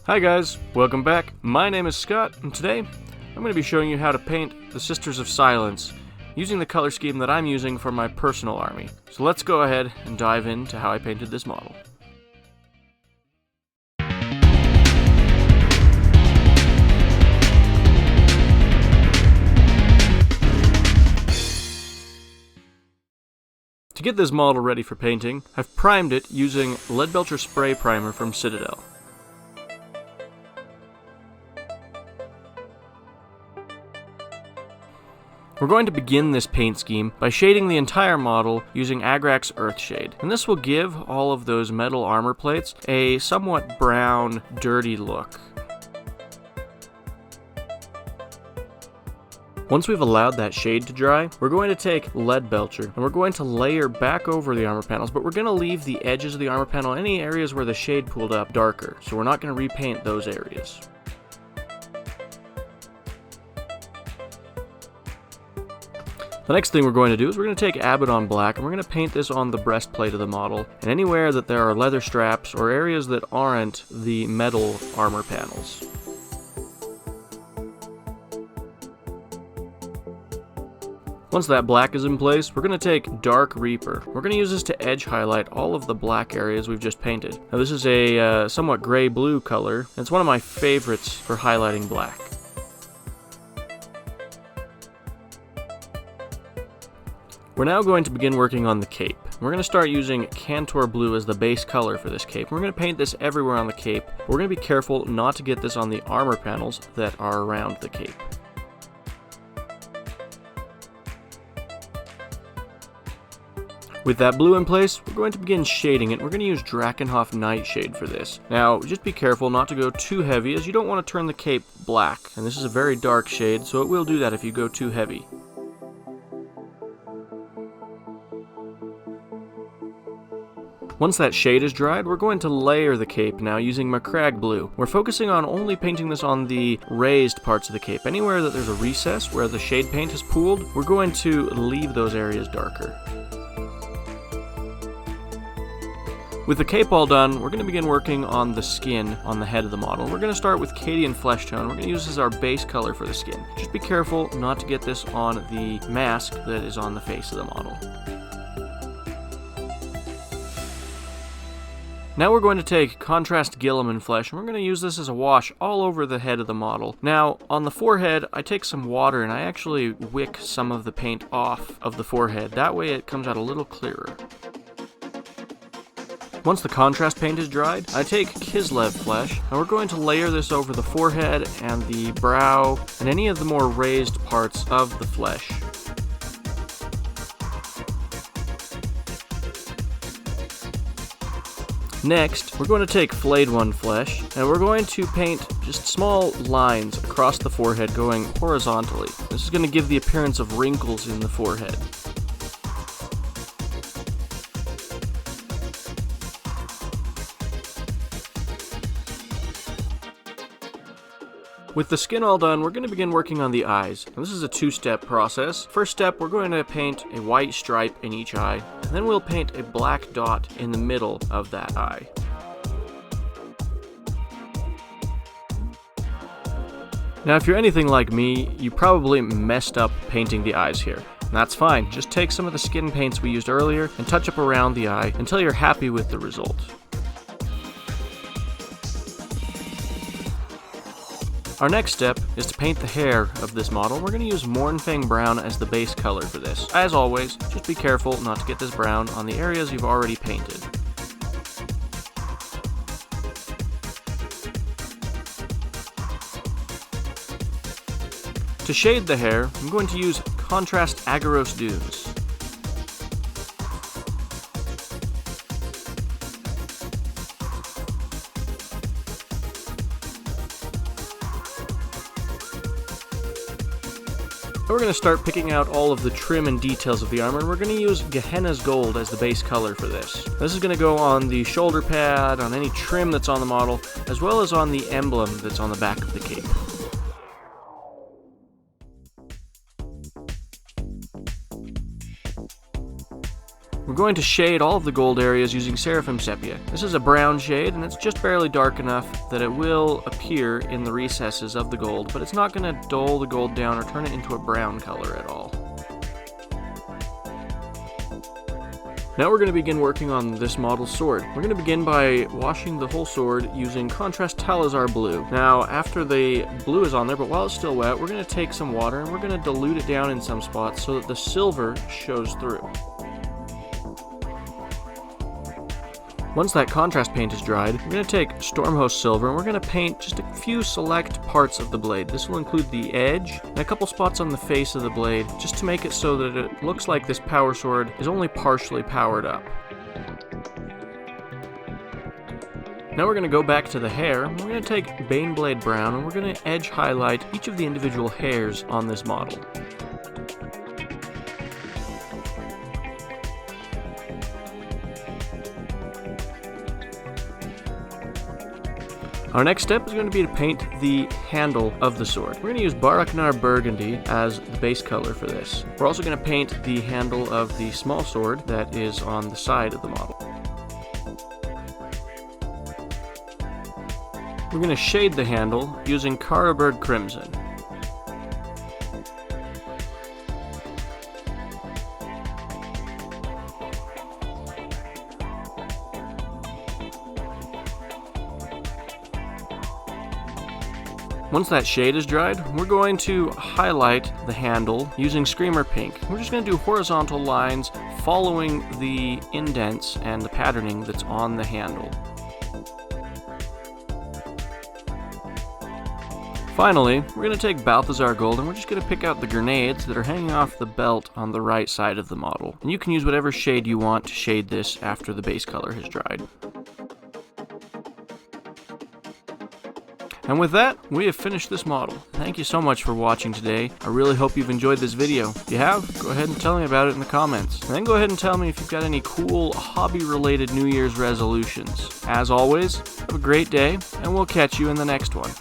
Hi guys, welcome back. My name is Scott, and today I'm going to be showing you how to paint the Sisters of Silence using the color scheme that I'm using for my personal army. So let's go ahead and dive into how I painted this model. To get this model ready for painting, I've primed it using Leadbelcher spray primer from Citadel. We're going to begin this paint scheme by shading the entire model using Agrax Earthshade, and this will give all of those metal armor plates a somewhat brown, dirty look. Once we've allowed that shade to dry, we're going to take Leadbelcher and we're going to layer back over the armor panels, but we're going to leave the edges of the armor panel, any areas where the shade pooled up, darker, so we're not going to repaint those areas. The next thing we're going to do is we're going to take Abaddon Black and we're going to paint this on the breastplate of the model, and anywhere that there are leather straps or areas that aren't the metal armor panels. Once that black is in place, we're going to take Dark Reaper. We're going to use this to edge highlight all of the black areas we've just painted. Now this is a somewhat gray-blue color, and it's one of my favorites for highlighting black. We're now going to begin working on the cape. We're going to start using Kantor Blue as the base color for this cape. We're going to paint this everywhere on the cape. We're going to be careful not to get this on the armor panels that are around the cape. With that blue in place, we're going to begin shading it. We're going to use Drakenhof Nightshade for this. Now, just be careful not to go too heavy, as you don't want to turn the cape black. And this is a very dark shade, so it will do that if you go too heavy. Once that shade is dried, we're going to layer the cape now using Macragge Blue. We're focusing on only painting this on the raised parts of the cape. Anywhere that there's a recess where the shade paint has pooled, we're going to leave those areas darker. With the cape all done, we're going to begin working on the skin on the head of the model. We're going to start with Cadian Fleshtone. We're going to use this as our base color for the skin. Just be careful not to get this on the mask that is on the face of the model. Now we're going to take Contrast Guilliman Flesh, and we're going to use this as a wash all over the head of the model. Now, on the forehead, I take some water and I actually wick some of the paint off of the forehead. That way it comes out a little clearer. Once the contrast paint is dried, I take Kislev Flesh, and we're going to layer this over the forehead and the brow and any of the more raised parts of the flesh. Next, we're going to take Flayed One Flesh, and we're going to paint just small lines across the forehead going horizontally. This is going to give the appearance of wrinkles in the forehead. With the skin all done, we're going to begin working on the eyes. Now, this is a two-step process. First step, we're going to paint a white stripe in each eye, and then we'll paint a black dot in the middle of that eye. Now, if you're anything like me, you probably messed up painting the eyes here. And that's fine. Just take some of the skin paints we used earlier and touch up around the eye until you're happy with the result. Our next step is to paint the hair of this model. We're going to use Mournfang Brown as the base color for this. As always, just be careful not to get this brown on the areas you've already painted. To shade the hair, I'm going to use Contrast Aggaros Dunes. We're going to start picking out all of the trim and details of the armor, and we're going to use Gehenna's Gold as the base color for this. This is going to go on the shoulder pad, on any trim that's on the model, as well as on the emblem that's on the back of the cape. We're going to shade all of the gold areas using Seraphim Sepia. This is a brown shade, and it's just barely dark enough that it will appear in the recesses of the gold, but it's not going to dull the gold down or turn it into a brown color at all. Now we're going to begin working on this model's sword. We're going to begin by washing the whole sword using contrast Talassar Blue. Now, after the blue is on there, but while it's still wet, we're going to take some water and we're going to dilute it down in some spots so that the silver shows through. Once that contrast paint is dried, we're going to take Stormhost Silver and we're going to paint just a few select parts of the blade. This will include the edge and a couple spots on the face of the blade, just to make it so that it looks like this power sword is only partially powered up. Now we're going to go back to the hair, and we're going to take Baneblade Brown and we're going to edge highlight each of the individual hairs on this model. Our next step is going to be to paint the handle of the sword. We're going to use Barak-Nar Burgundy as the base color for this. We're also going to paint the handle of the small sword that is on the side of the model. We're going to shade the handle using Carroburg Crimson. Once that shade is dried, we're going to highlight the handle using Screamer Pink. We're just going to do horizontal lines following the indents and the patterning that's on the handle. Finally, we're going to take Balthasar Gold and we're just going to pick out the grenades that are hanging off the belt on the right side of the model. And you can use whatever shade you want to shade this after the base color has dried. And with that, we have finished this model. Thank you so much for watching today. I really hope you've enjoyed this video. If you have, go ahead and tell me about it in the comments. And then go ahead and tell me if you've got any cool hobby-related New Year's resolutions. As always, have a great day, and we'll catch you in the next one.